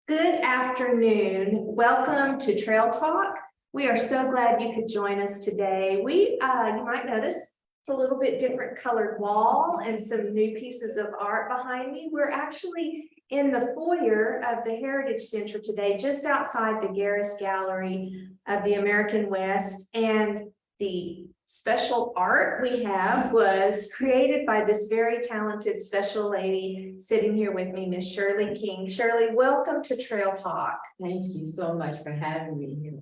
Good afternoon. Welcome to Trail Talk. We are so glad you could join us today. You might notice it's a little bit different colored wall and some new pieces of art behind me. We're actually in the foyer of the Heritage Center today, just outside the Garris Gallery of the American West. And the special art we have was created by this very talented special lady sitting here with me, Miss Shirley King. Shirley, welcome to Trail Talk. Thank you so much for having me here.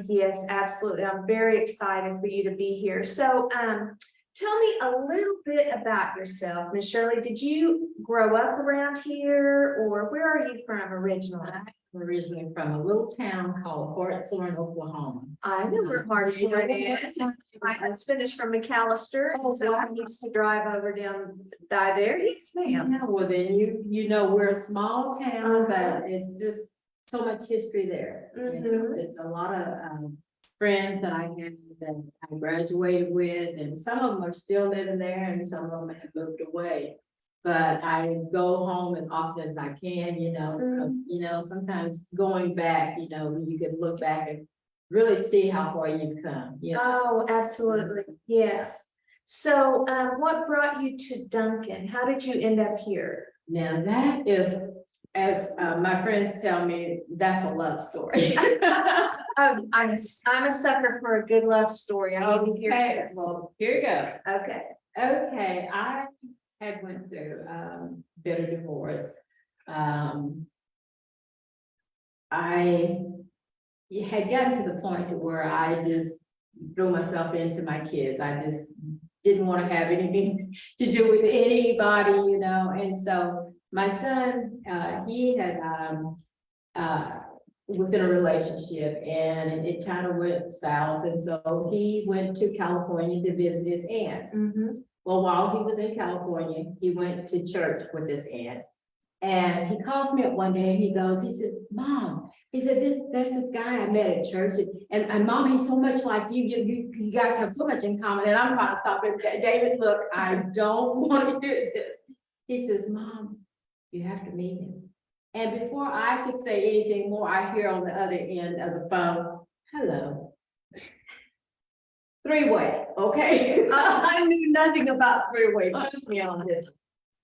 Yes, absolutely. I'm very excited for you to be here. So tell me a little bit about yourself, Miss Shirley. Did you grow up around here, or where are you from originally? I'm originally from a little town called Hartshorn, Oklahoma. I know where Hartshorn is. My husband is from McAllister, and so I used to drive over down there. Yes, ma'am. Yeah, well then you know we're a small town, but it's just so much history there. You know, it's a lot of friends that I had that I graduated with, and some of them are still living there, and some of them have moved away. But I go home as often as I can, you know, because sometimes going back, you can look back and really see how far you've come. Oh, absolutely. Yes. So what brought you to Duncan? How did you end up here? Now that is, as my friends tell me, that's a love story. I'm a sucker for a good love story. I need to hear this. Well, here you go. Okay. Okay, I had went through bitter divorce. I had gotten to the point to where I just threw myself into my kids. I just didn't want to have anything to do with anybody, and so my son, he had was in a relationship, and it kind of went south, and so he went to California to visit his aunt. Well, while he was in California, he went to church with his aunt, and he calls me up one day and he said, Mom, he said, there's this guy I met at church, and Mom, he's so much like you. You guys have so much in common. And I'm trying to stop him. David, look, I don't want to hear this. He says, Mom, you have to meet him. And before I could say anything more, I hear on the other end of the phone, hello. Three-way, okay? I knew nothing about three-way. Trust me on this.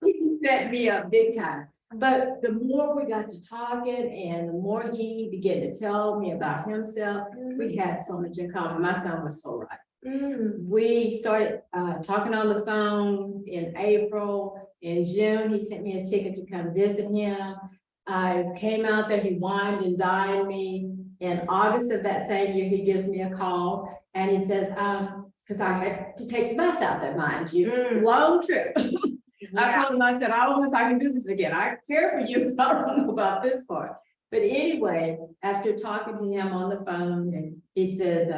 He set me up big time. But the more we got to talking and the more he began to tell me about himself, we had so much in common. My son was so right. We started talking on the phone in April. In June, he sent me a ticket to come visit him. I came out there, he wined and dined me. In August of that same year, he gives me a call and he says, because I had to take the bus out there, mind you, long trip. I told him, I said, I don't know if I can do this again. I care for you, but I don't know about this part. But anyway, after talking to him on the phone, and he says,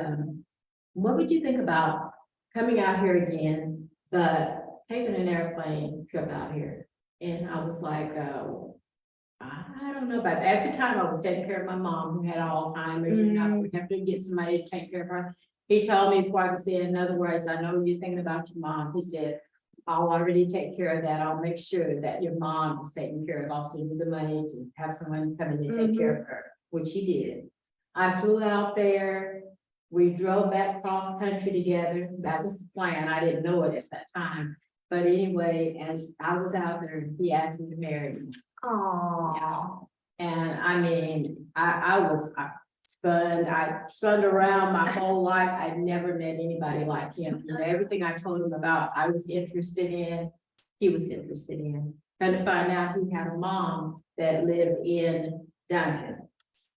what would you think about coming out here again, but taking an airplane trip out here? And I was like, I don't know about that. At the time, I was taking care of my mom who had Alzheimer's, and I would have to get somebody to take care of her. He told me before I could say it, in other words, I know you're thinking about your mom. He said, I'll already take care of that. I'll make sure that your mom is taken care of. I'll send you the money to have someone come in and take care of her, which he did. I flew out there. We drove back cross country together. That was the plan. I didn't know it at that time. But anyway, as I was out there, he asked me to marry him. Oh, yeah. And I mean, I was stunned. I spun around my whole life. I'd never met anybody like him. Everything I told him about, I was interested in, he was interested in. And to find out he had a mom that lived in Duncan.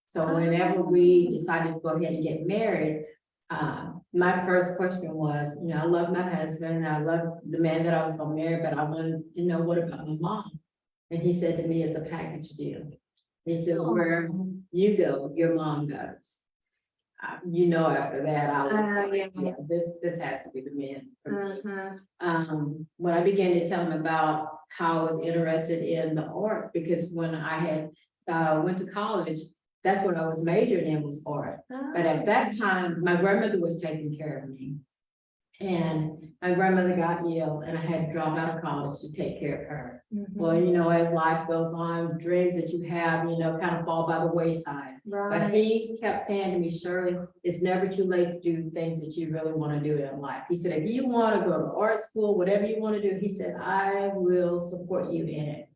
So whenever we decided to go ahead and get married, my first question was, I love my husband, I love the man that I was going to marry, but I wanted to know, what about my mom? And he said to me, it's a package deal. He said, where you go, your mom goes. After that, I was like, yeah, this has to be the man for me. When I began to tell him about how I was interested in the art, because when I had went to college, that's what I was majoring in, was art. But at that time, my grandmother was taking care of me. And my grandmother got ill and I had to drop out of college to take care of her. Mhm. Well, you know, as life goes on, dreams that you have, you know, kind of fall by the wayside. But Right, he kept saying to me, Shirley, it's never too late to do things that you really want to do in life. He said, if you want to go to art school, whatever you want to do, he said, I will support you in it.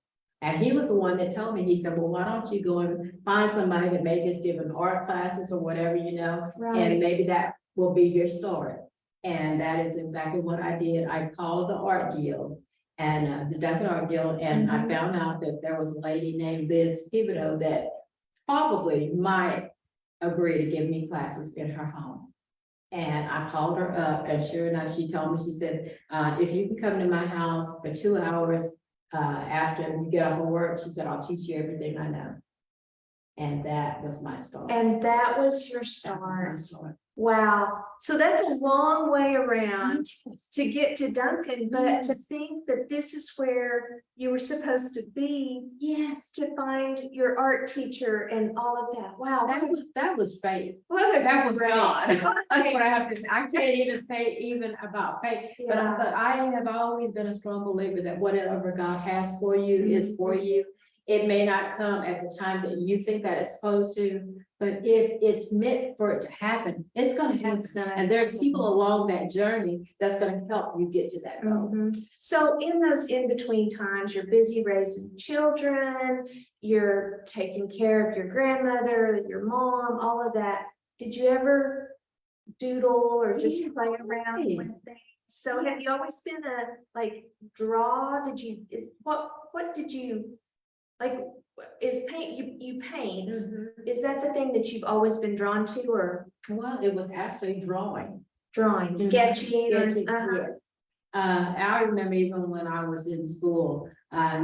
And he was the one that told me, he said, well, why don't you go and find somebody that maybe is giving art classes or whatever, you know, and right. maybe that will be your start. And that is exactly what I did. I called the art guild and the Duncan Art Guild, and I found out that there was a lady named Liz Thibodeau that probably might agree to give me classes in her home. And I called her up, and sure enough, she told me, she said, if you can come to my house for 2 hours after you get off of work, she said, I'll teach you everything I know. And that was my start. And that was your That was start. my start. Wow. So that's a long way around to get to Duncan, but to Yes. think that this is where you were supposed to be Yes, to find your art teacher and all of that. Wow. that was faith. What a That was great- God. That's Okay. what I have to say. I can't even say even about faith, but Yeah. I have always been a strong believer that whatever God has for you is for you. It may not come at the time that you think that it's supposed to, but if it's meant for it to happen, it's gonna happen. It's gonna And there's people along that journey that's gonna help you get to that goal. Mhm. So in those in-between times, you're busy raising children, you're taking care of your grandmother, your mom, all of that. Did you ever doodle or just Yeah, play around always. with things? So have you always been a draw? Did you what did you like? Is paint you paint? Is that the thing that you've always been drawn to, or Well, it was actually drawing. drawing, sketching? or- Sketching, yes. I remember even when I was in school,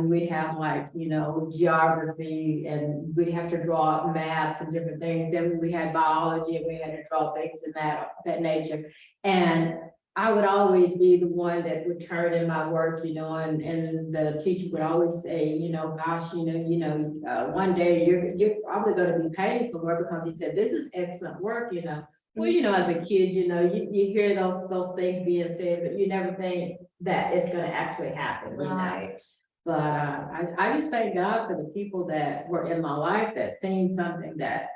we'd have like, you know, geography and we'd have to draw maps and different things. Then we had biology and we had to draw things in that nature. And I would always be the one that would turn in my work, you know, and the teacher would always say, you know, gosh, one day you're probably gonna be paid somewhere, because he said, this is excellent work, you know. Well, you know, as a kid, you know, you hear those things being said, but you never think that it's gonna actually happen, you know. Right. But I just thank God for the people that were in my life that seen something that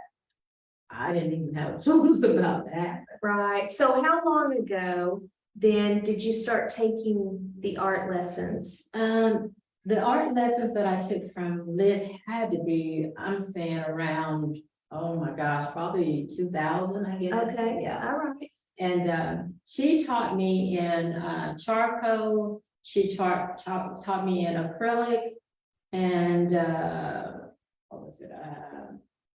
I didn't even have clues about that. Right. So how long ago then did you start taking the art lessons? The art lessons that I took from Liz had to be, I'm saying around, oh my gosh, probably 2000, I guess. Okay, Yeah. all right. And she taught me in charcoal, she taught me in acrylic and what was it?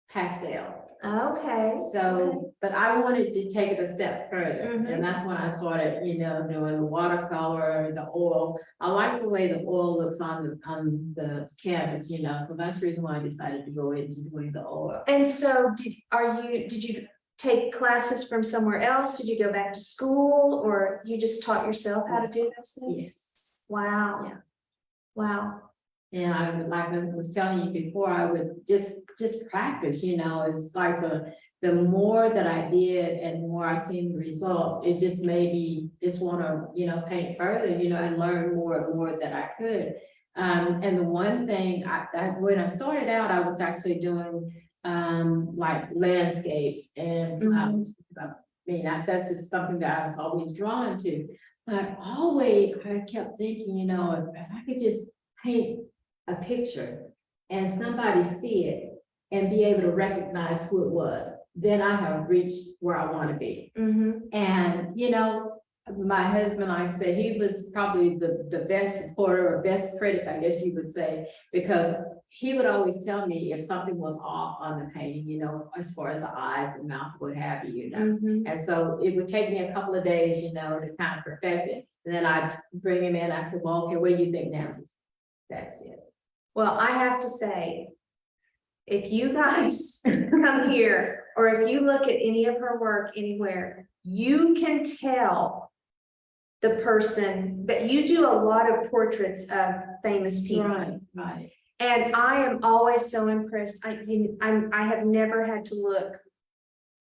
Pastel. Okay. So, but I wanted to take it a step further, Mhm. and that's when I started, you know, doing the watercolor, the oil. I like the way the oil looks on the canvas, you know, so that's the reason why I decided to go into doing the oil. And so did you take classes from somewhere else? Did you go back to school, or you just taught yourself how to do those things? Yes. Wow. Yeah. Wow. And I would, like I was telling you before, I would just practice, you know, it was like the more that I did and the more I seen the results, it just made me just want to, you know, paint further, you know, and learn more and more that I could. And the one thing when I started out, I was actually doing like landscapes and that's just something that I was always drawn to. But I kept thinking, you know, if I could just paint a picture and somebody see it and be able to recognize who it was, then I have reached where I want to be. And, you know, my husband, like I said, he was probably the best supporter or best critic, I guess you would say, because he would always tell me if something was off on the painting, you know, as far as the eyes and mouth, what have you, you know. And so it would take me a couple of days, you know, to kind of perfect it. And then I'd bring him in. I said, well, okay, what do you think now? That's it. Well, I have to say, if you guys come here, or if you look at any of her work anywhere, you can tell the person, but you do a lot of portraits of famous people. Right. And I am always so impressed. I have never had to look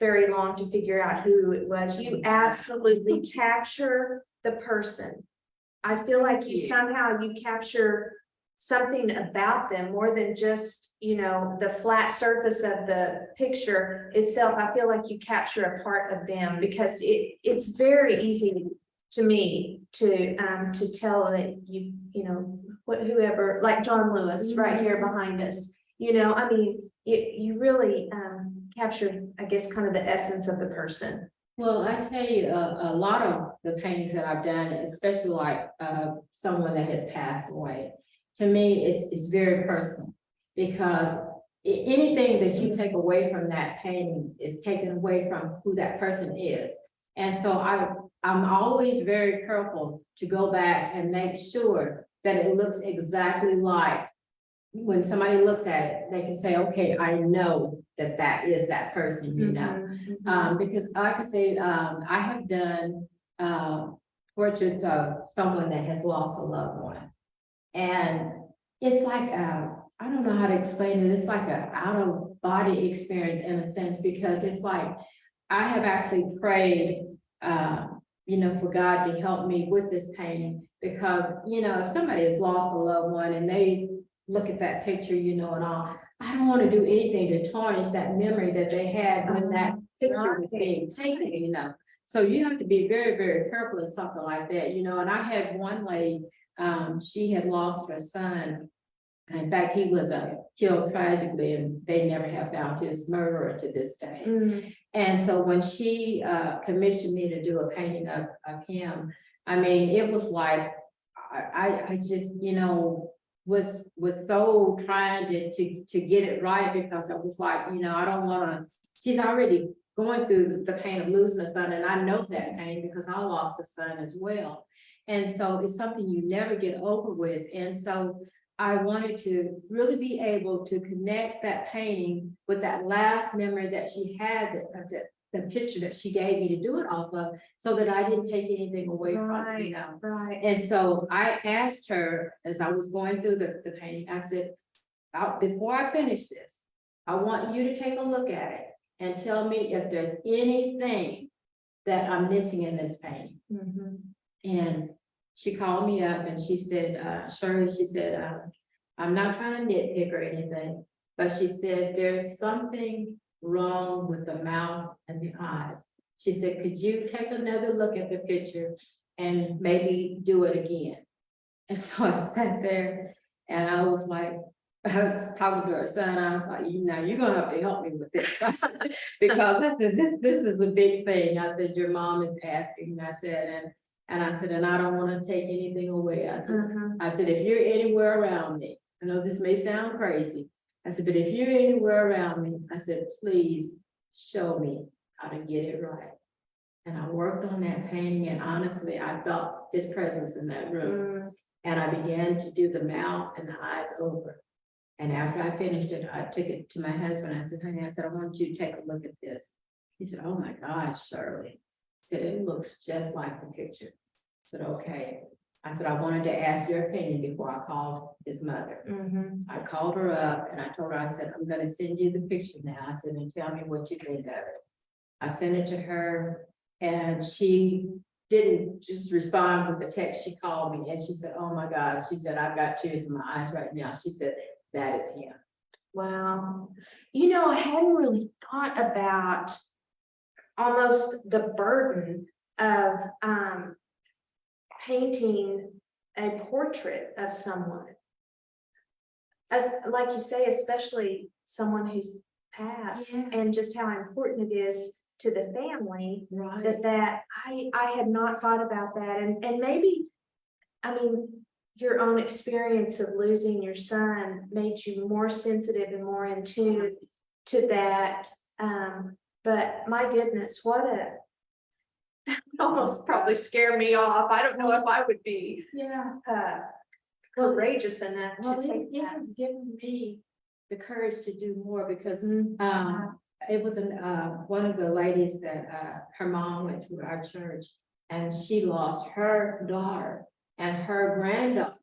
very long to figure out who it was. You absolutely capture the person. I feel like you somehow you capture something about them more than just, you know, the flat surface of the picture itself. I feel like you capture a part of them because it's very easy to me to tell that you know, whoever, like John Lewis right here behind us, you know, I mean, you really captured, I guess, kind of the essence of the person. Well, I tell you, a lot of the paintings that I've done, especially like someone that has passed away, to me, it's very personal because anything that you take away from that painting is taken away from who that person is. And so I'm always very careful to go back and make sure that it looks exactly like when somebody looks at it, they can say, okay, I know that that is that person, you know. Because like I say, I have done portraits of someone that has lost a loved one. And it's like, I don't know how to explain it. It's like an out of body experience in a sense, because it's like, I have actually prayed, you know, for God to help me with this painting, because, you know, if somebody has lost a loved one and they look at that picture, you know, and all, I don't want to do anything to tarnish that memory that they had when that picture was being taken, you know. So you have to be very, very careful in something like that, you know. And I had one lady, she had lost her son. And in fact, he was killed tragically, and they never have found his murderer to this day. And so when she commissioned me to do a painting of him, I mean, it was like, I just, you know, was so trying to get it right, because I was like, you know, I don't want to, she's already going through the pain of losing a son, and I know that pain because I lost a son as well. And so it's something you never get over with. And so I wanted to really be able to connect that painting with that last memory that she had, the picture that she gave me to do it off of, so that I didn't take anything away from it, you know. Right. And so I asked her, as I was going through the painting, I said, before I finish this, I want you to take a look at it and tell me if there's anything that I'm missing in this painting. And she called me up and she said, Shirley, she said, I'm not trying to nitpick or anything, but she said, there's something wrong with the mouth and the eyes. She said, could you take another look at the picture and maybe do it again? And so I sat there and I was like, I was talking to her son, I was like, you know, you're gonna have to help me with this. I said, because this is a big thing. I said, your mom is asking. I said, and I said, and I don't want to take anything away. I said, if you're anywhere around me, I know this may sound crazy. I said, but if you're anywhere around me, I said, please show me how to get it right. And I worked on that painting, and honestly, I felt his presence in that room. And I began to do the mouth and the eyes over. And after I finished it, I took it to my husband. I said, honey, I said, I want you to take a look at this. He said, oh my gosh, Shirley. He said, it looks just like the picture. I said, okay. I said, I wanted to ask your opinion before I called his mother. I called her up and I told her, I said, I'm going to send you the picture now. I said, and tell me what you think of it. I sent it to her and she didn't just respond with the text. She called me and she said, oh my God. She said, I've got tears in my eyes right now. She said, that is him. Wow. You know, I hadn't really thought about almost the burden of painting a portrait of someone. As like you say, especially someone who's passed, and just how important it is to the family. Right. That I had not thought about that. And maybe, I mean, your own experience of losing your son made you more sensitive and more in tune to that. But my goodness, what a almost probably scare me off. I don't know if I would be courageous enough to take it that. has given me the courage to do more, because it was one of the ladies that her mom went to our church, and she lost her daughter and her granddaughter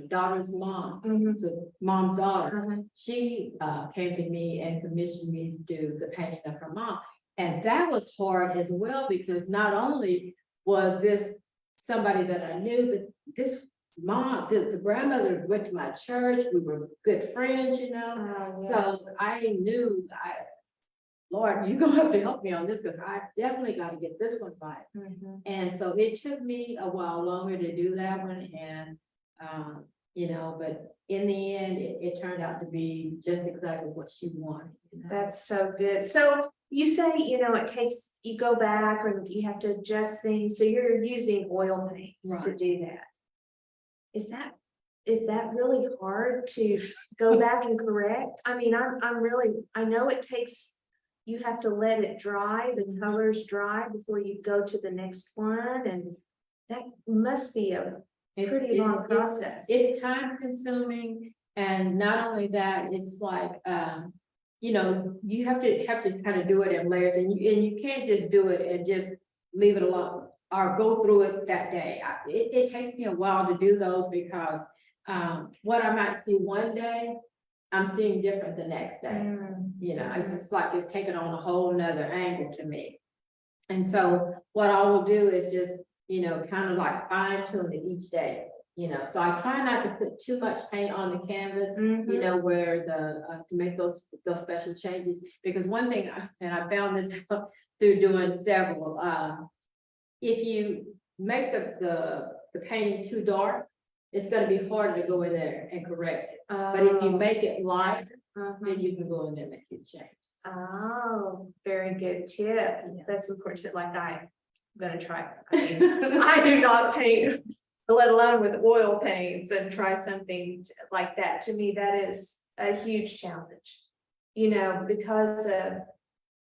daughter's mom, Mhm. the mom's daughter, Uh-huh. she came to me and commissioned me to do the painting of her mom. And that was hard as well, because not only was this somebody that I knew, but this mom, the grandmother went to my church, we were good friends, you know? Oh, yes. So I knew, Lord, you're gonna have to help me on this, because I definitely gotta get this one right. Mhm. And so it took me a while longer to do that one, and, you know, but in the end, it turned out to be just exactly what she wanted. You know? That's so good. So you say, it takes, you go back or you have to adjust things. So you're using oil paints to Right. do that. Is that really hard to go back and correct? I mean, I know it takes, you have to let it dry, the colors dry before you go to the next one, and that must be a pretty long process. It's time consuming, and not only that, it's like, you know, you have to kind of do it in layers, and you can't just do it and just leave it alone or go through it that day. It takes me a while to do those, because what I might see one day, I'm seeing different the next day. Mm. You know, it's just like it's taken on a whole nother angle to me. And so what I will do is just, you know, kind of like fine tune it each day, you know, so I try not to put too much paint on the canvas, you know, where to make those special changes. Because one thing, and I found this out through doing several, if you make the painting too dark, it's gonna be harder to go in there and correct it. But if you make it light, then you can go in there and make your changes. Oh, very good tip. That's important. Like I'm gonna try. I mean, I do not paint, let alone with oil paints, and try something like that. To me, that is a huge challenge. Because of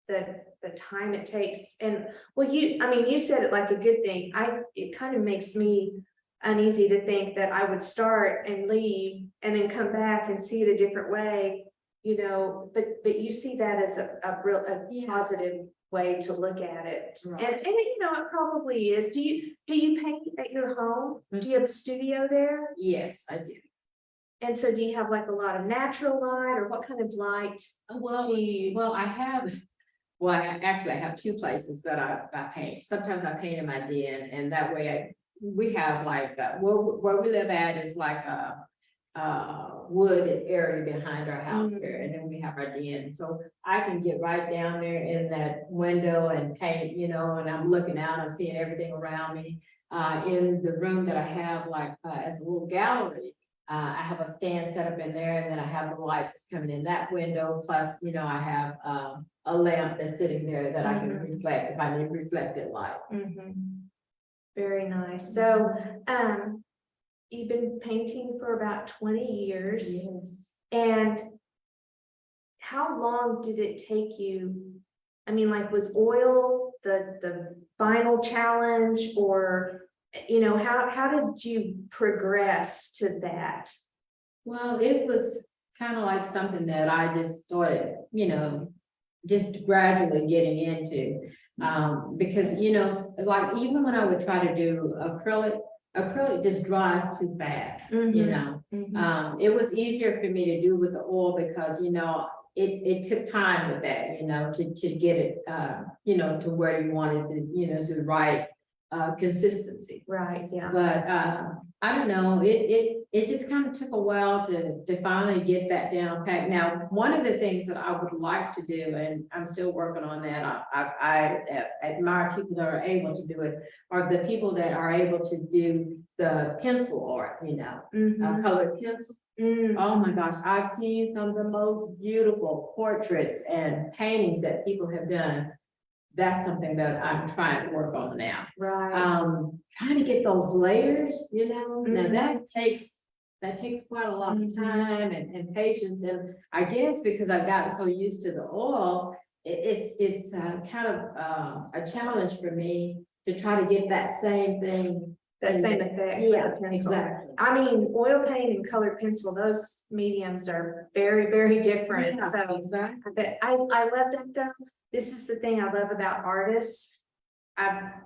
the time it takes. And well, you said it like a good thing. It kind of makes me uneasy to think that I would start and leave and then come back and see it a different way. But you see that as a real positive way to look at it. Right. And it probably is. Do you paint at your home? Do you have a studio there? Yes, I do. And so do you have like a lot of natural light, or what kind of light do you? Well, I have two places that I paint. Sometimes I paint in my den, and that way we have like, where we live at is like a wood area behind our house here, and then we have our den. So I can get right down there in that window and paint, and I'm looking out, I'm seeing everything around me. In the room that I have like as a little gallery, I have a stand set up in there, and then I have the light that's coming in that window. Plus, I have a lamp that's sitting there that I can reflect if I need reflected light. Very nice. So, you've been painting for about 20 years. Yes. And how long did it take you? I mean, like, was oil the final challenge, or how did you progress to that? Well, it was kind of like something that I just started, just gradually getting into. Because, like even when I would try to do acrylic just dries too fast, It was easier for me to do with the oil because, it took time with that, to get it, to where you wanted to the right consistency. Right, yeah. But I don't know, it just kind of took a while to finally get that down pat. Now, one of the things that I would like to do, and I'm still working on that, I admire people that are able to do it, are the people that are able to do the pencil art, colored pencil. Oh my gosh, I've seen some of the most beautiful portraits and paintings that people have done. That's something that I'm trying to work on now. Right. Trying to get those layers, now that takes quite a lot of time and patience. And I guess because I've gotten so used to the oil, it's kind of a challenge for me to try to get that same thing. That same effect. Yeah, with the pencil. exactly. I mean, oil paint and colored pencil, those mediums are very, very different. Yeah, So exactly. but I love that though. This is the thing I love about artists.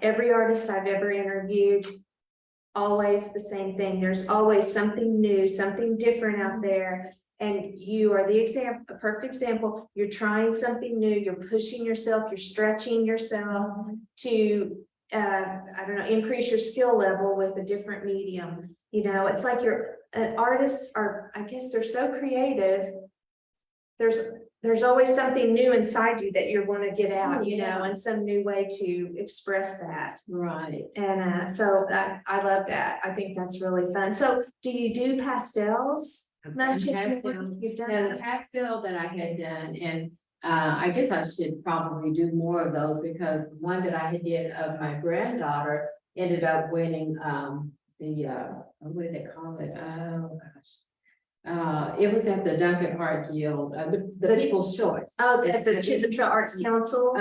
Every artist I've ever interviewed, always the same thing. There's always something new, something different out there. And you are the example, a perfect example. You're trying something new, you're pushing yourself, you're stretching yourself to, I don't know, increase your skill level with a different medium. You know, it's like artists are, I guess they're so creative. There's always something new inside you that you want to get out, you know, and some new way to express that. Right. And so I love that. I think that's really fun. So do you do pastels? Much Pastels. you've done And the that? pastel that I had done, and I guess I should probably do more of those, because the one that I had did of my granddaughter ended up winning what did they call it? Oh gosh. It was at the Duncan Art Guild, the People's Choice. Oh, at the Chisholm Trail Arts Council?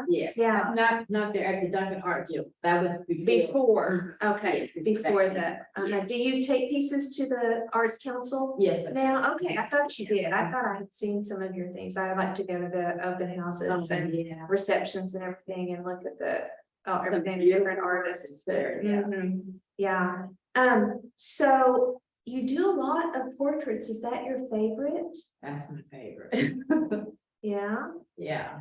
Yes. Yeah. Not there at the Duncan Art Guild. That was Before, okay, Yes, before back that. then. Okay. Do you take pieces to the Arts Council? Yes. Now, okay, I thought you did. I thought I had seen some of your things. I like to go to the open houses and Yeah. receptions and everything and look at Some everything, beautiful different artists there, yeah. Yeah. So you do a lot of portraits. Is that your favorite? That's my favorite. Yeah. Yeah.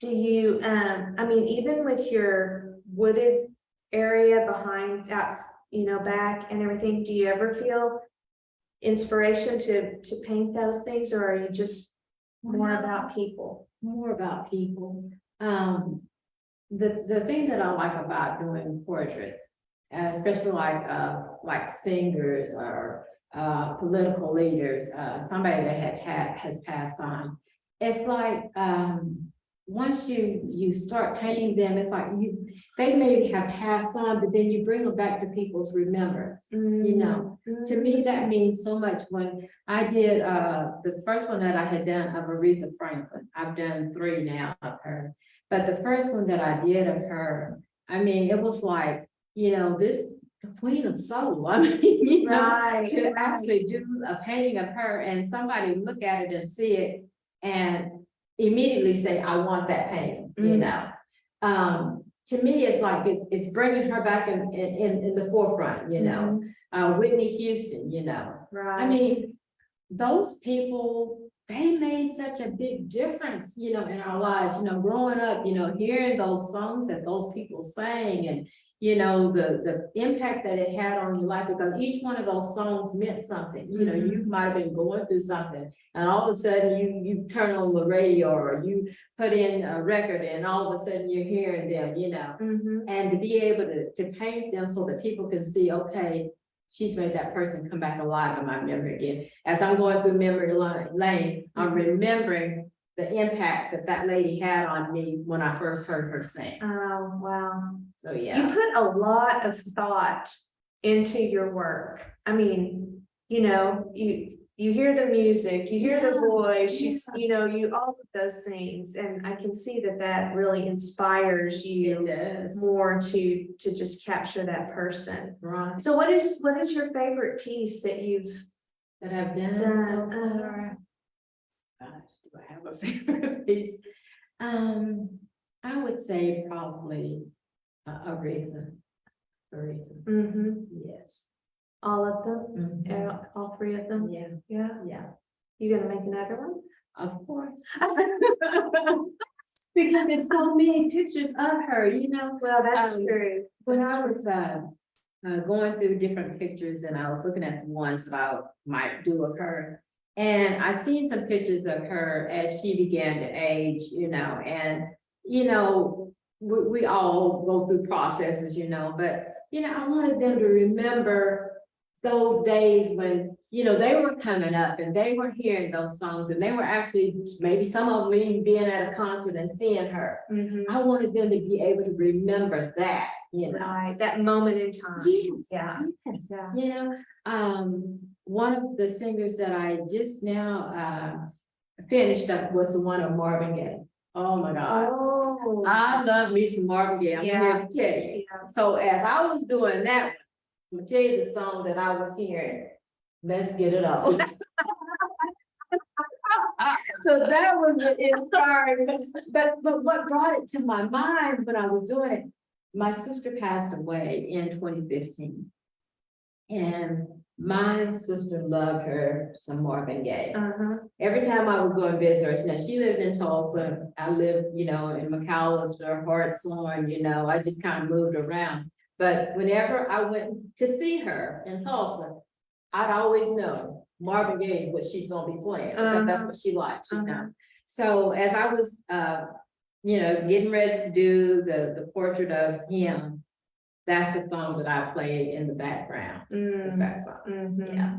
Do you, I mean, even with your wooded area behind, back and everything, do you ever feel inspiration to paint those things, or are you just more about people? More about people. The thing that I like about doing portraits, especially like singers or political leaders, somebody that has passed on, it's like once you start painting them, it's like they maybe have passed on, but then you bring them back to people's remembrance. You know, to me, that means so much. When I did the first one that I had done of Aretha Franklin, I've done 3 now of her. But the first one that I did of her, I mean, it was like, the queen of soul. I mean, to actually do a painting of her and somebody look at it and see it and immediately say, I want that painting, To me, it's like, it's bringing her back in the forefront, Whitney Houston, Right. I mean, those people, they made such a big difference, in our lives, growing up, hearing those songs that those people sang, and, the impact that it had on your life, because each one of those songs meant something. You might have been going through something, and all of a sudden you turn on the radio, or you put in a record, and all of a sudden you're hearing them, and to be able to paint them so that people can see, okay, she's made that person come back alive in my memory again. As I'm going through memory lane, I'm remembering the impact that lady had on me when I first heard her sing. Oh, wow. So, yeah. You put a lot of thought into your work. I mean, you hear the music, you hear the voice, you all of those things. And I can see that really inspires you more to just capture that person. Right. So what is your favorite piece that I've done so far? Gosh, do I have a favorite piece? I would say probably Aretha. Yes. All of them? All 3 of them? Yeah. You gonna make another one? Of course. Because there's so many pictures of her, Well, that's true. When I was going through different pictures, and I was looking at the ones that I might do of her, and I seen some pictures of her as she began to age, and we all go through processes, but I wanted them to remember those days when they were coming up and they were hearing those songs, and they were actually, maybe some of them even being at a concert and seeing her. I wanted them to be able to remember that, Right, that moment in time. Yes. One of the singers that I just now finished up was the one of Marvin Gaye. Oh my God. Oh. I love me some Marvin Gaye. I'm here to tell you. So as I was doing that, I'm gonna tell you the song that I was hearing. Let's Get It On. So that was inspiring. But what brought it to my mind when I was doing it, my sister passed away in 2015. And my sister loved her some Marvin Gaye. Uh-huh. Every time I would go and visit her, now she lived in Tulsa, I lived, you know, in McAllister, Hartshorn, you know, I just kind of moved around. But whenever I went to see her in Tulsa, I'd always know Marvin Gaye is what she's gonna be playing, because that's what she likes, you know. So as I was, you know, getting ready to do the portrait of him, that's the song that I played in the background. It's that song. Mhm. Yeah.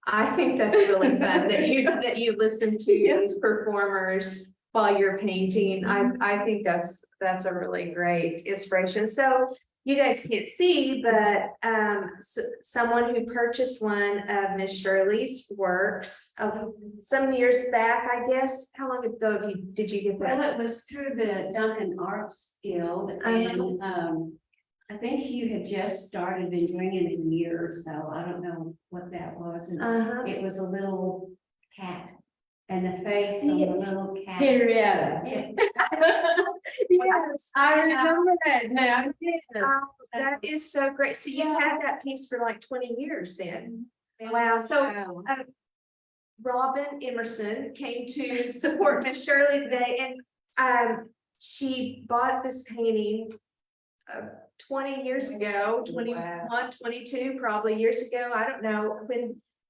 I think that's really fun that you listen to these performers while you're painting. I think that's a really great inspiration. So you guys can't see, but someone who purchased one of Miss Shirley's works some years back, I guess. How long ago did you get that? Well, it was through the Duncan Arts Guild, and I think you had just started been doing it in a year or so. I don't know what that was. And it was a little cat, and the face of the little cat. Henrietta. Yes, I remember that now. that is so great. So you had that piece for like 20 years then. Wow. So Robin Emerson came to support Miss Shirley today, and she bought this painting 20 years ago, 21, 22 probably years ago. I don't know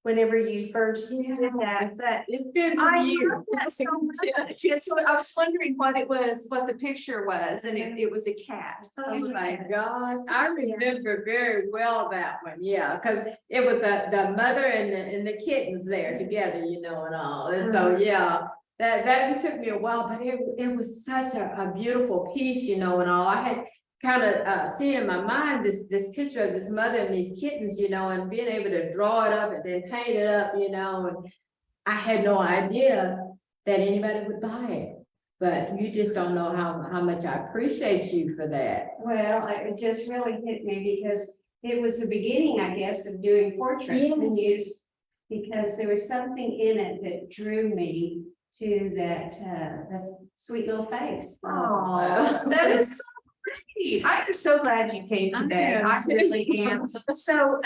whenever you first did that, but It's been I some years. love that so much. And so I was wondering what it was, what the picture was, and it was a cat. Oh my gosh, I remember very well that one, yeah, because it was the mother and the kittens there together, you know, and all, and so, yeah. That took me a while, but it was such a beautiful piece, you know, and all. I had kind of seen in my mind this picture of this mother and these kittens, you know, and being able to draw it up and then paint it up, you know, and I had no idea that anybody would buy it. But you just don't know how much I appreciate you for that. Well, it just really hit me because it was the beginning, I guess, of doing portraits and use, because there was something in it that drew me to that the sweet little face. Oh, that is so great. I'm so glad you came today. I really am. So,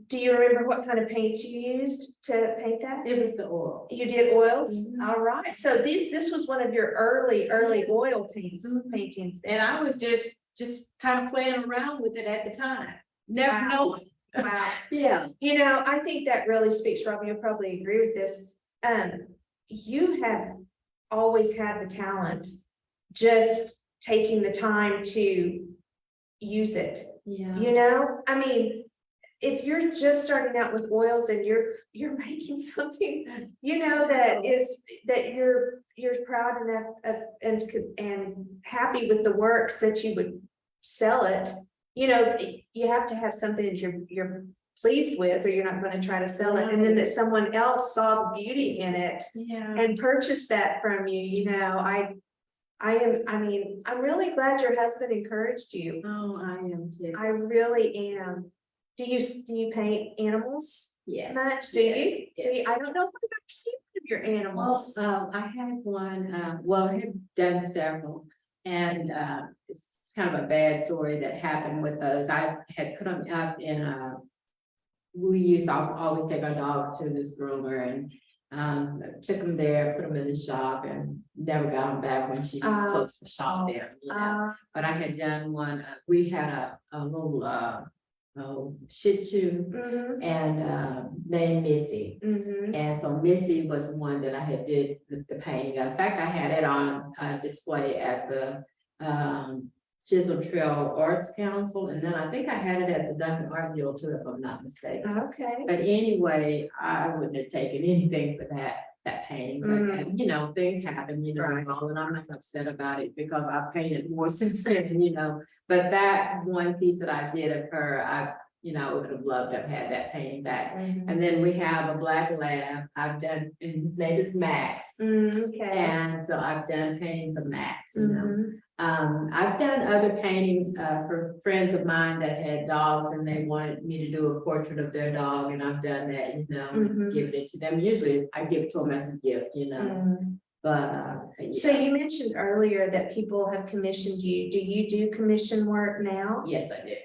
do you remember what kind of paints you used to paint that? It was the oil. You did oils? All right. So this was one of your early oil paintings. And I was just kind of playing around with it at the time. Never knowing. Wow. Yeah. You know, I think that really speaks, Robbie, you'll probably agree with this. You have always had the talent, just taking the time to use it. Yeah. You know, I mean, if you're just starting out with oils and you're making something, you know, that you're proud enough of and happy with the works that you would sell it, you know, you have to have something that you're pleased with, or you're not going to try to sell it. And then that someone else saw the beauty in it and purchased that from you, you know, I'm really glad your husband encouraged you. Oh, I am too. I really am. Do you paint animals Yes. much? Do you? Yes. I don't know if I've ever seen one of your animals. I had one, well, I had done several, and it's kind of a bad story that happened with those. I had put them up in we used to always take our dogs to this groomer, and took them there, put them in the shop, and never got them back when she closed the shop down, you know. But I had done one, we had a little Shih Tzu and named Missy. And so Missy was the one that I had did the painting. In fact, I had it on display at the Chisholm Trail Arts Council, and then I think I had it at the Duncan Art Guild too, if I'm not mistaken. Okay. But anyway, I wouldn't have taken anything for that painting, but you know, things happen, you know, and I'm not upset about it because I've painted more since then, you know. But that one piece that I did of her, I would have loved to have had that painting back. And then we have a black lab I've done, and his name is Max. Okay. And so I've done paintings of Max, you know. I've done other paintings for friends of mine that had dogs, and they wanted me to do a portrait of their dog, and I've done that, you know, and given it to them. Usually I give it to them as a gift, you know. But yeah. So you mentioned earlier that people have commissioned you. Do you do commission work now? Yes, I did.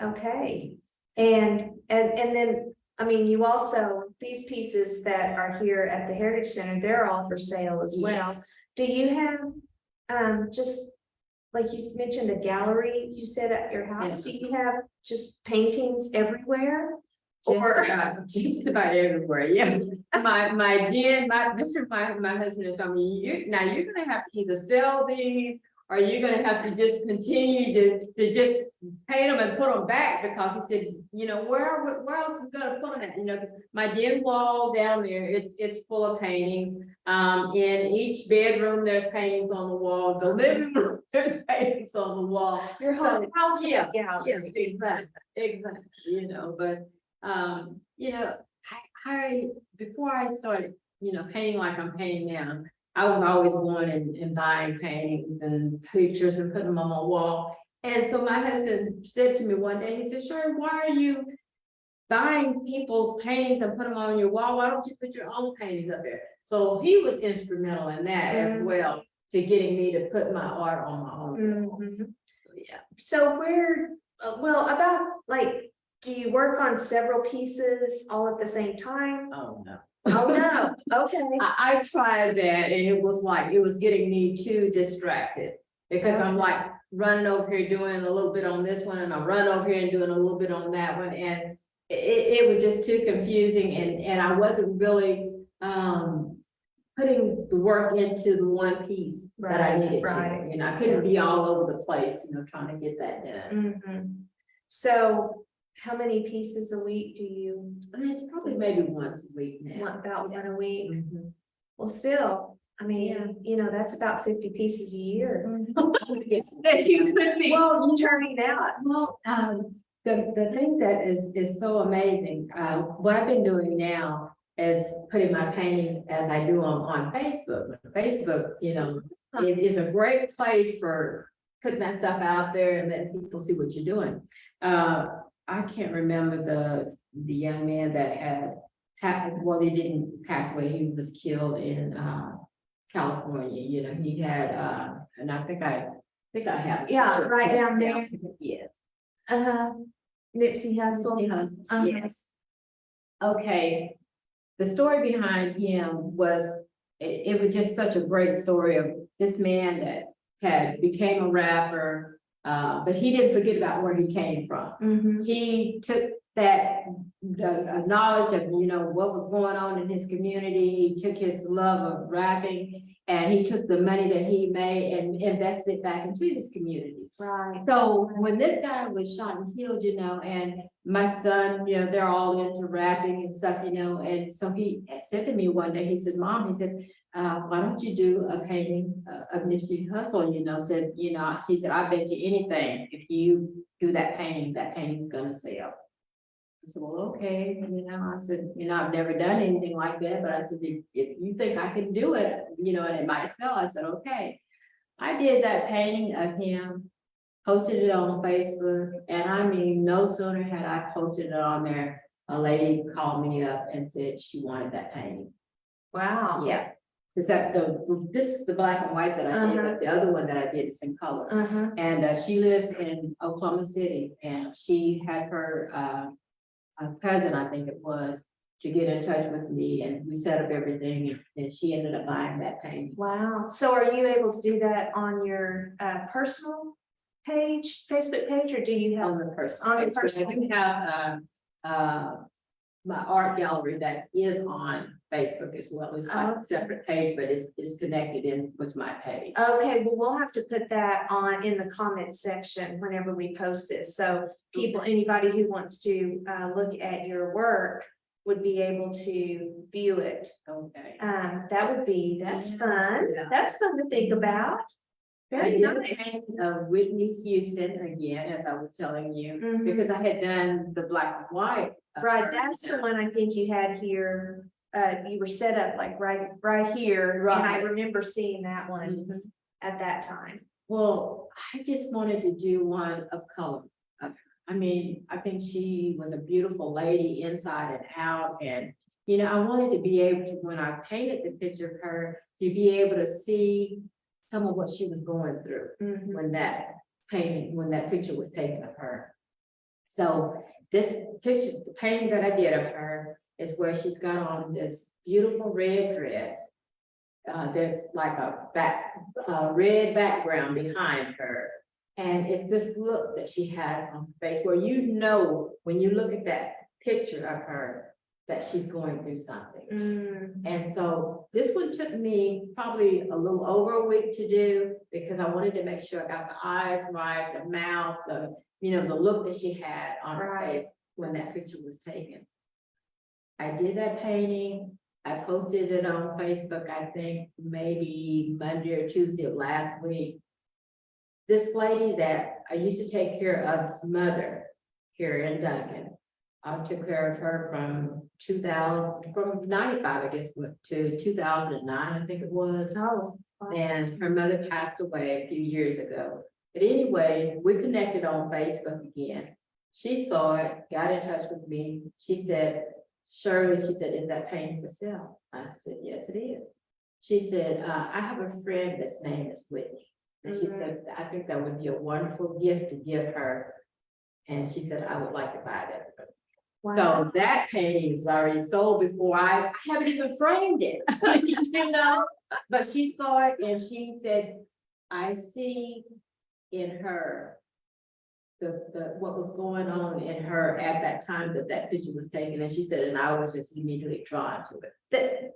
Okay, and then, I mean, you also, these pieces that are here at the Heritage Center, they're all for sale as well. Yes. Do you have, just, like you mentioned, a gallery, you said at your house, do you have just paintings everywhere? Or, Just about everywhere, yeah. My husband is telling me, you're gonna have to either sell these, or you're gonna have to just continue to just paint them and put them back, because he said, where else we gonna put them at? Because my den wall down there, it's full of paintings. In each bedroom, there's paintings on the wall. The living room, there's paintings on the wall. your whole house is a Yeah, gallery. exactly, but, I, before I started, painting like I'm painting now, I was always going and buying paintings and pictures and putting them on my wall. And so my husband said to me one day, he said, Shirley, why are you buying people's paintings and putting them on your wall? Why don't you put your own paintings up there? So he was instrumental in that as well, to getting me to put my art on my own. Mhm. Yeah. So where, about like, do you work on several pieces all at the same time? Oh, no. Oh, no, okay. I tried that, and it was getting me too distracted, because I'm like running over here doing a little bit on this one, and I'm running over here and doing a little bit on that one, and it was just too confusing, and I wasn't really putting the work into the one piece that I needed Right. to. I couldn't be all over the place, trying to get that done. Mhm. So how many pieces a week do you I mean, it's probably maybe once a week now. want, about one a week? Mhm. Well, still, I Yeah. mean, that's about 50 pieces a year Yes. that you could be Well, turning out. Well, the thing that is so amazing, what I've been doing now is putting my paintings as I do on Facebook. Facebook, is a great place for putting that stuff out there and letting people see what you're doing. I can't remember the young man that well, he didn't pass away, he was killed in California, he had and I think I have. Yeah, right down there. Yes. Nipsey Hussle. Yes. Okay, the story behind him was, it was just such a great story of this man that became a rapper, but he didn't forget about where he came from. Mhm. He took that knowledge of, what was going on in his community. He took his love of rapping, and he took the money that he made and invested it back into his community. Right. So when this guy was shot and killed, and my son, they're all into rapping and stuff, and so he said to me one day, he said, Mom, he said, why don't you do a painting of Nipsey Hussle? She said, I bet you anything, if you do that painting's gonna sell. I said, well, okay, I said, I've never done anything like that, but I said, if you think I can do it, and it might sell, I said, okay. I did that painting of him, posted it on Facebook, and I mean, no sooner had I posted it on there, a lady called me up and said she wanted that painting. Wow. Yeah, because this is the black and white that I did, but the other one that I did is in color. And she lives in Oklahoma City, and she had her a cousin, I think it was, to get in touch with me, and we set up everything, and she ended up buying that painting. Wow. So are you able to do that on your personal page, Facebook page, or do you have On the person. On the personal. We have my art gallery that is on Facebook as well. It's like a separate page, but it's connected in with my page. Okay, well, we'll have to put that on in the comments section whenever we post this. So people, anybody who wants to look at your work would be able to view it. Okay. That's fun. Yeah. That's fun to think about. Very I did a nice. painting of Whitney Houston again, as I was telling you, Mhm. because I had done the black and white. of Right, her. that's the one I think you had here. You were set up like right here, and I Right. remember seeing that one Mhm. at that time. Well, I just wanted to do one of color. I mean, I think she was a beautiful lady inside and out, and I wanted to be able to, when I painted the picture of her, to be able to see some of what she was going through Mhm. when that picture was taken of her. So this picture, the painting that I did of her is where she's got on this beautiful red dress. There's like a red background behind her. And it's this look that she has on her face where you know, when you look at that picture of her, that she's going through something. And so this one took me probably a little over a week to do because I wanted to make sure I got the eyes right, the mouth, the look that she had on her face when that picture was taken. I did that painting. I posted it on Facebook, I think maybe Monday or Tuesday of last week. This lady that I used to take care of's mother here in Duncan, I took care of her from 95, I guess, to 2009, I think it was. Oh. And her mother passed away a few years ago. But anyway, we connected on Facebook again. She saw it, got in touch with me. She said, Shirley, she said, is that painting for sale? I said, yes, it is. She said, I have a friend that's name is Whitney. And she said, I think that would be a wonderful gift to give her. And she said, I would like to buy that. Wow. So that painting is already sold before I haven't even framed it, but she saw it and she said, I see in her what was going on in her at that time that picture was taken. And she said, and I was just immediately drawn to it.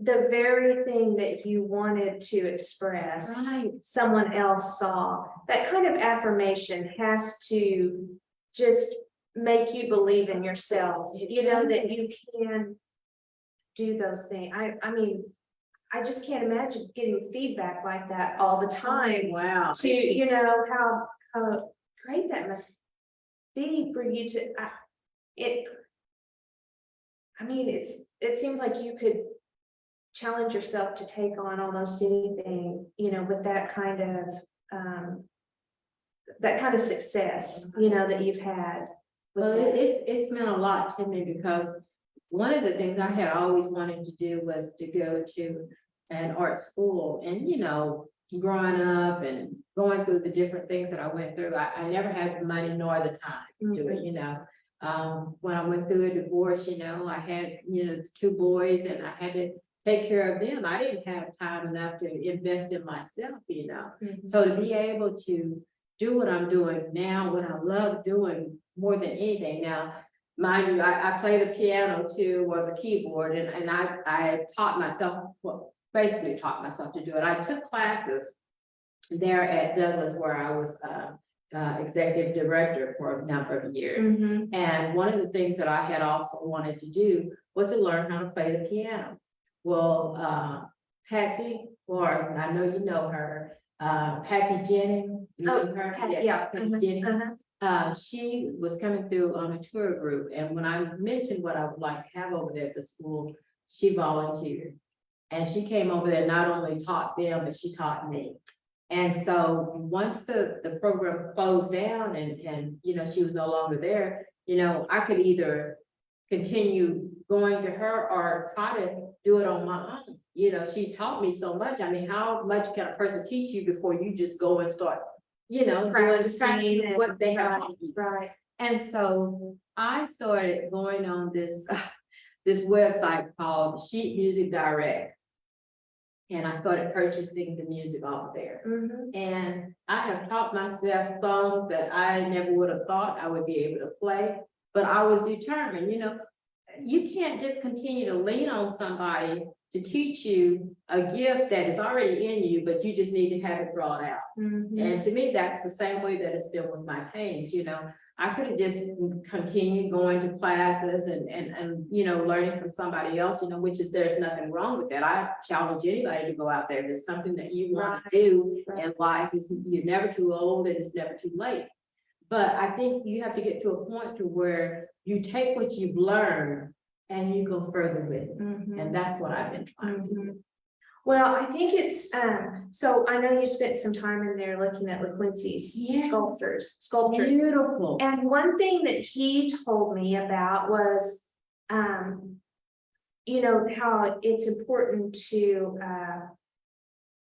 The very thing that you wanted to express, someone else saw. That kind of affirmation has to just make you believe in yourself, that you can do those things. I mean, I just can't imagine getting feedback like that all the time. Wow. To, how great that must be for you to, it seems like you could challenge yourself to take on almost anything, with that kind of success, that you've had. Well, it's meant a lot to me because one of the things I had always wanted to do was to go to an art school. And, growing up and going through the different things that I went through, I never had the money nor the time to do it, When I went through a divorce, I had, 2 boys and I had to take care of them. I didn't have time enough to invest in myself, So to be able to do what I'm doing now, what I love doing more than anything. Now, mind you, I play the piano too, or the keyboard, and I taught myself, basically taught myself to do it. I took classes there at Douglas where I was executive director for a number of years. And one of the things that I had also wanted to do was to learn how to play the piano. Well, Patsy, or I know you know her, Patsy Jennings, you know her? Patty Jennings. She was coming through on a tour group, and when I mentioned what I would like to have over there at the school, she volunteered. And she came over there, not only taught them, but she taught me. And so once the program closed down and she was no longer there, I could either continue going to her or try to do it on my own. She taught me so much. I mean, how much can a person teach you before you just go and start, practicing what they have taught you. Right. And so I started going on this website called Sheet Music Direct. And I started purchasing the music off there. And I have taught myself songs that I never would have thought I would be able to play, but I was determined, you can't just continue to lean on somebody to teach you a gift that is already in you, but you just need to have it brought out. And to me, that's the same way that it's been with my paintings, I could have just continued going to classes and learning from somebody else, which is, there's nothing wrong with that. I challenge anybody to go out there. If it's something that you want to do in life, you're never too old and it's never too late. But I think you have to get to a point to where you take what you've learned and you go further with it. And that's what I've been trying to do. Well, I think it's, so I know you spent some time in there looking at LaQuincy's sculptures. Beautiful. And one thing that he told me about was, how it's important to,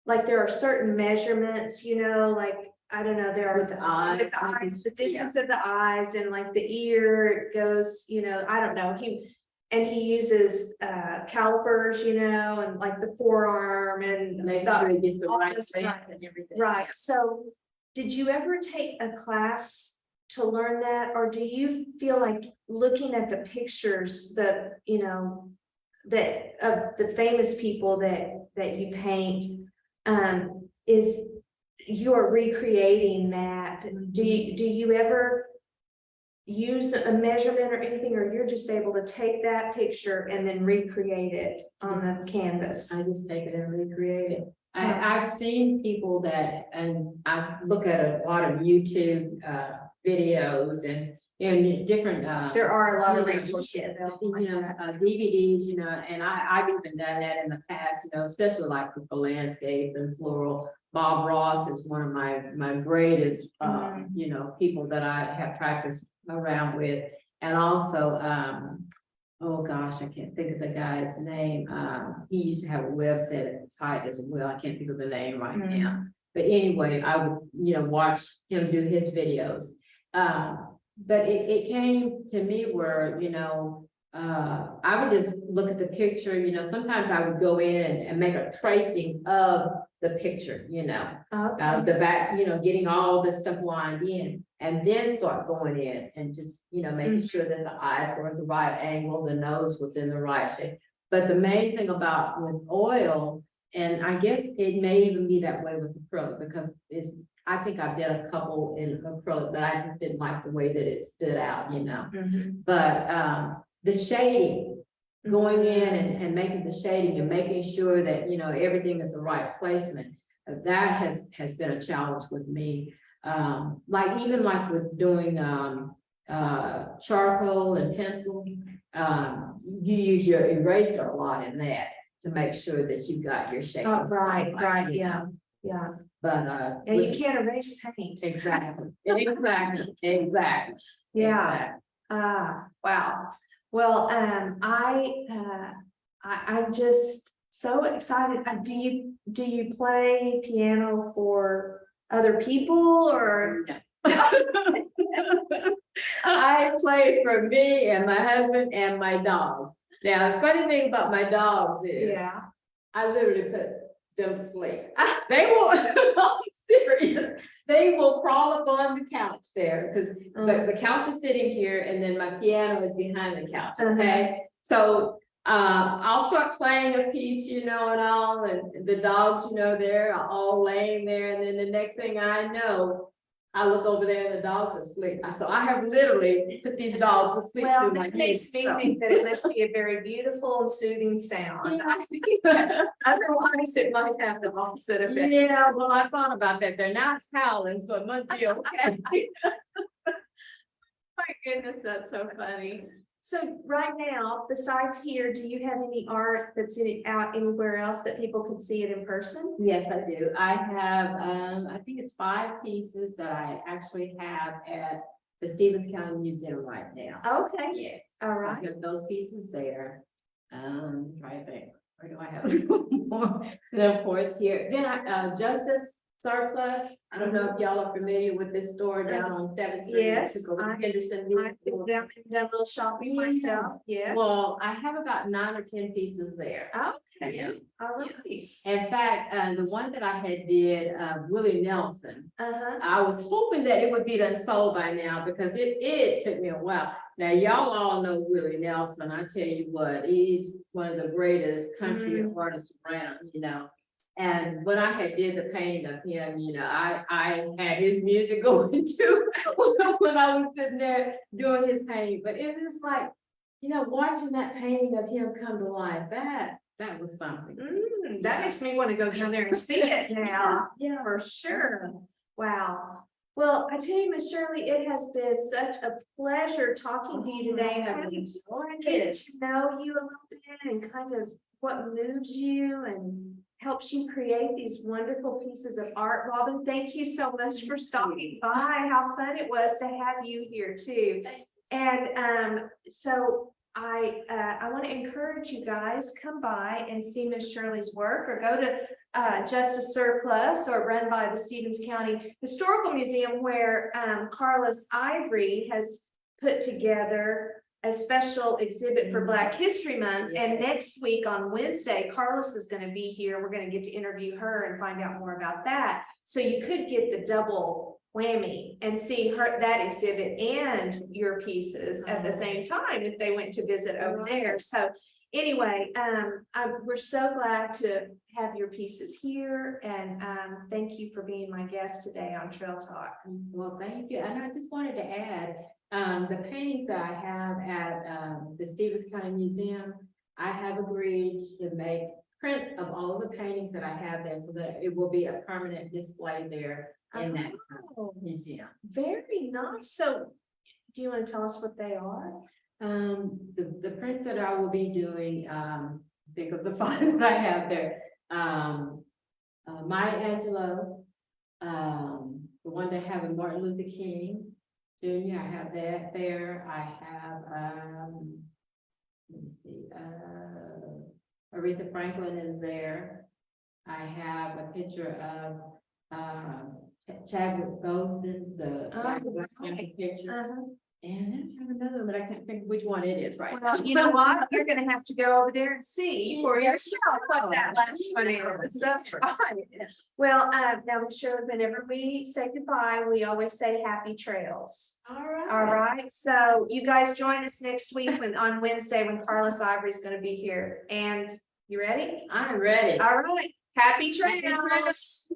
like there are certain measurements, like I don't know, there are With the eyes, with the eyes, the distance of the eyes and like the ear goes, I don't know, he uses calipers, and like the forearm and Make sure it gets the all right those length right. and everything. Right, so did you ever take a class to learn that, or do you feel like looking at the pictures, that of the famous people that you paint, is you're recreating that? Do you ever use a measurement or anything, or you're just able to take that picture and then recreate it on the canvas? I just take it and recreate it. I've seen people and I look at a lot of YouTube videos and different There are a lot of you know, resources available. DVDs, and I've even done that in the past, especially like with the landscape and floral. Bob Ross is one of my greatest people that I have practiced around with. And also oh gosh, I can't think of the guy's name. He used to have a website as well. I can't think of the name right now. But anyway, I would, watch him do his videos. But it came to me where, I would just look at the picture, sometimes I would go in and make a tracing of the picture, the back, getting all this stuff lined in, and then start going in and just, making sure that the eyes were at the right angle, the nose was in the right shape. But the main thing about with oil, and I guess it may even be that way with acrylic, because I think I've done a couple in acrylic, but I just didn't like the way that it stood out, But the shading, going in and making the shading and making sure that, everything is the right placement, that has been a challenge with me. Even with doing charcoal and pencil, you use your eraser a lot in that to make sure that you got your shape. Right, yeah. But And you can't erase paint. exactly. Exactly. Yeah. Wow. Well, I'm just so excited. Do you play piano for other people, or? I play for me and my husband and my dogs. Now, the funny thing about my dogs is I literally put them to sleep. They will, I'm serious. They will crawl up on the couch there, because the couch is sitting here and then my piano is behind the couch. Okay. So I'll start playing a piece, and all, and the dogs, they're all laying there, and then the next thing I know, I look over there and the dogs are asleep. So I have literally put these dogs to sleep. Well, through my that makes me so. think that it must be a very beautiful and soothing sound. Otherwise, it might have the opposite effect. Yeah, well, I thought about that. They're not howling, so it must be okay. My goodness, that's so funny. So right now, besides here, do you have any art that's out anywhere else that people could see it in person? Yes, I do. I have, I think it's 5 pieces that I actually have at the Stevens County Museum right now. Okay. Yes. All right. I have those pieces there. Try to think, where do I have more? Then of course here, then Justice Surplus. I don't know if y'all are familiar with this store down on 7th Street. Yes, Henderson. I've been down and done a little shopping myself. Yes. Well, I have about 9 or 10 pieces there. Okay. Yeah. All right. In fact, the one that I had did, Willie Nelson, Uh-huh. I was hoping that it would be done sold by now, because it took me a while. Now, y'all all know Willie Nelson. I tell you what, he's one of the greatest country artists around, And when I had did the painting of him, I had his music going too when I was sitting there doing his painting. But it was like, watching that painting of him come to life, that was something. That makes me want to go down there and see it now. Yeah. For sure. Wow. Well, I tell you, Miss Shirley, it has been such a pleasure talking to you today. Getting to know you a little bit and kind of what moves you and helps you create these wonderful pieces of art. Robin, thank you so much for stopping by. How fun it was to have you here too. And so I want to encourage you guys, come by and see Miss Shirley's work, or go to Justice Surplus, or run by the Stevens County Historical Museum, where Carlos Ivory has put together a special exhibit for Black History Month. And Yes. next week on Wednesday, Carlos is going to be here. We're going to get to interview her and find out more about that. So you could get the double whammy and see that exhibit and your pieces at the same time if they went to visit over there. So anyway, we're so glad to have your pieces here, and thank you for being my guest today on Trail Talk. Well, thank you. And I just wanted to add, the paintings that I have at the Stevens County Museum, I have agreed to make prints of all of the paintings that I have there, so that it will be a permanent display there in that museum. Very nice. So do you want to tell us what they are? The prints that I will be doing, think of the five that I have there. Maya Angelou, the one that have Martin Luther King Jr., I have that there. I have, let me see, Aretha Franklin is there. I have a picture of, Chadwick Boseman, the Black Panther picture. And I have another one, but I can't think which one it is right now. Well, you know what? You're gonna have to go over there and see for yourself what that last one is. That's right. Well, now, Shirley, whenever we say goodbye, we always say happy trails. All right. All right. So you guys join us next week on Wednesday when Carlos Ivory is gonna be here. And you ready? I'm ready. All right. Happy Happy trails.